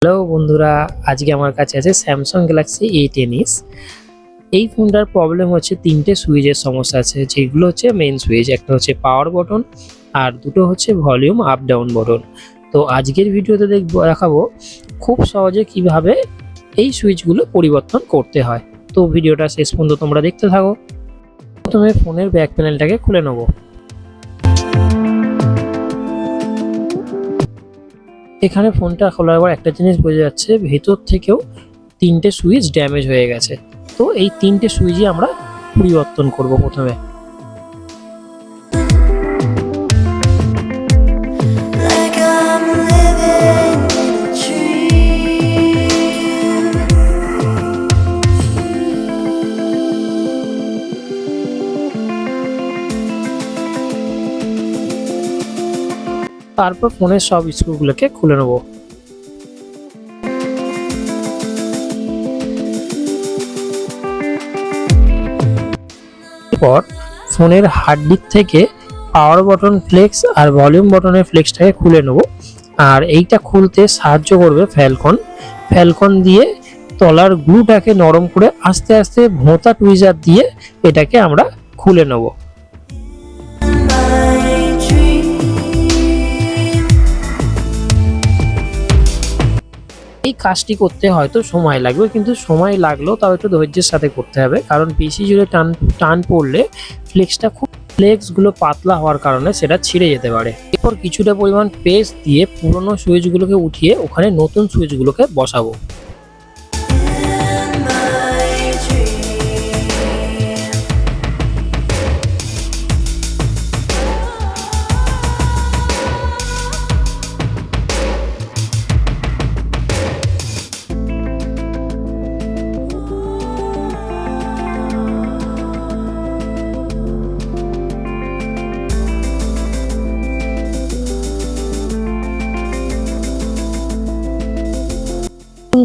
Hello বন্ধুরা, আজকে আমার কাছে আছে স্যামসাং গ্যালাক্সি A10s। এই ফোনটার প্রবলেম হচ্ছে তিনটে সুইচের সমস্যা আছে, যেগুলো হচ্ছে মেইন সুইচ। একটা হচ্ছে পাওয়ার বটন আর দুটো হচ্ছে ভলিউম আপ ডাউন বটন। তো আজকের ভিডিওতে দেখাবো খুব সহজে কিভাবে এই সুইচগুলো পরিবর্তন করতে হয়। তো ভিডিওটা শেষ পর্যন্ত তোমরা দেখতে থাকো। প্রথমে ফোনের ব্যাক প্যানেলটাকে খুলে নেবো। এখানে ফোনটা খোলার পর একটা জিনিস বোঝা যাচ্ছে, ভেতর থেকেও তিনটে সুইচ ড্যামেজ হয়ে গেছে। তো এই তিনটে সুইচই আমরা পরিবর্তন করব প্রথমে। তারপর ফোনের সব স্ক্রুগুলোকে খুলে নেব। এরপর ফোনের হার্ড ডিস্ক থেকে পাওয়ার বটন ফ্লেক্স আর ভলিউম বটনের ফ্লেক্সটাকে খুলে নেব। আর এইটা খুলতে সাহায্য করবে ফ্যালকন দিয়ে তলার গ্লুটাকে নরম করে আস্তে আস্তে ভোঁতা টুইজার দিয়ে এটাকে আমরা খুলে নেব। এই কাজটি করতে হয়তো সময় লাগবে, কিন্তু সময় লাগলেও তাও একটু ধৈর্যের সাথে করতে হবে, কারণ বেশি জোরে টান পড়লে ফ্লেক্সগুলো পাতলা হওয়ার কারণে সেটা ছিঁড়ে যেতে পারে। এরপর কিছুটা পরিমাণ পেস্ট দিয়ে পুরোনো সুইচগুলোকে উঠিয়ে ওখানে নতুন সুইচগুলোকে বসাবো।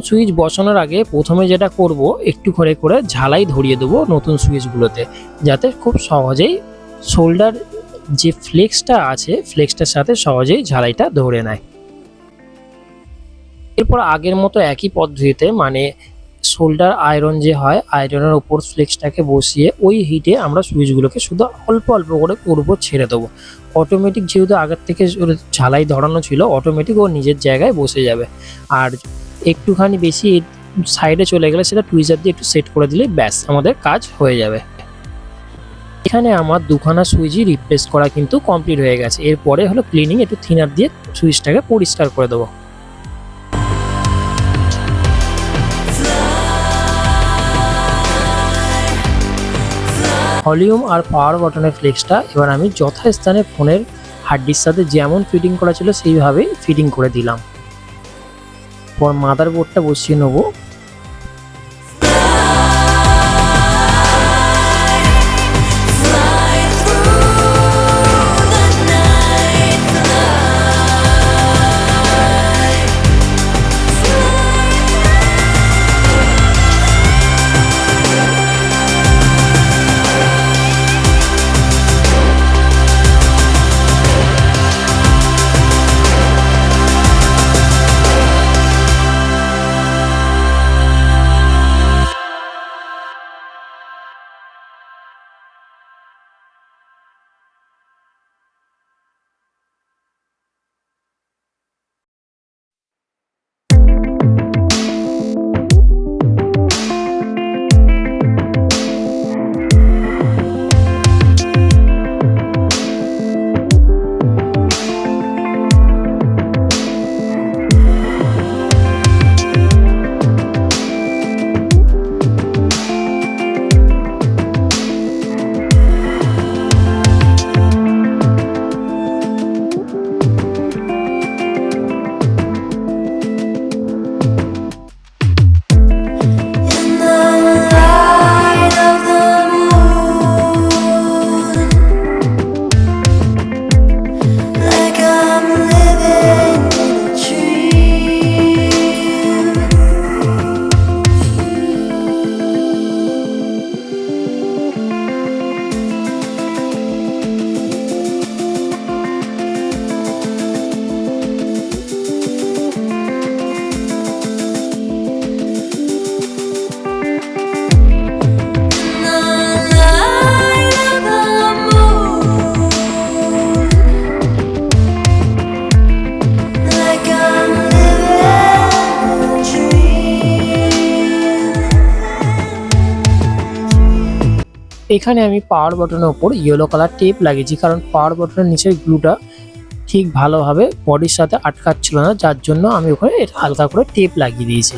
সুইচ বসানোর আগে প্রথমে যেটা করব, একটু করে ঝালাই ধরিয়ে দেবো নতুন সুইচগুলোতে, যাতে খুব সহজেই শোল্ডার যে ফ্লেক্সটা আছে ফ্লেক্সটার সাথে সহজেই ঝালাইটা ধরে নেয়। এরপর আগের মতো একই পদ্ধতিতে, মানে শোল্ডার আয়রন যে হয়, আয়রনের ওপর ফ্লেক্সটাকে বসিয়ে ওই হিটে আমরা সুইচগুলোকে শুধু অল্প অল্প করে করব, ছেড়ে দেবো। অটোমেটিক যেহেতু আগের থেকে ঝালাই ধরানো ছিল, অটোমেটিক ও নিজের জায়গায় বসে যাবে। আর একটুখানি বেশি সাইডে চলে গেলে সেটা টুইজার দিয়ে একটু সেট করে দিলে ব্যাস আমাদের কাজ হয়ে যাবে। এখানে আমার দুখানা সুইচই রিপ্লেস করা কিন্তু কমপ্লিট হয়ে গেছে। এরপরে হলো ক্লিনিং, একটু থিনার দিয়ে সুইচটাকে পরিষ্কার করে দেবো। ভলিউম আর পাওয়ার বটনের ফ্লেক্সটা এবার আমি যথাস্থানে ফোনের হার্ড ডিস্কের সাথে যেমন ফিটিং করা ছিল সেইভাবেই ফিটিং করে দিলাম। পর মাদারবোর্ডটা বসিয়ে নেব। এখানে আমি পাওয়ার বাটনের ওপর ইয়েলো কালার টেপ লাগিয়েছি, কারণ পাওয়ার বাটনের নিচের গ্লুটা ঠিক ভালোভাবে বডির সাথে আটকাচ্ছিল না, যার জন্য আমি ওখানে হালকা করে টেপ লাগিয়ে দিয়েছি।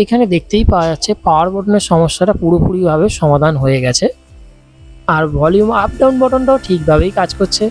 এখানে দেখতেই পাওয়া যাচ্ছে পাওয়ার বাটনের সমস্যাটা পুরোপুরিভাবে সমাধান হয়ে গেছে, আর ভলিউম আপ ডাউন বাটনটাও ঠিকভাবেই কাজ করছে।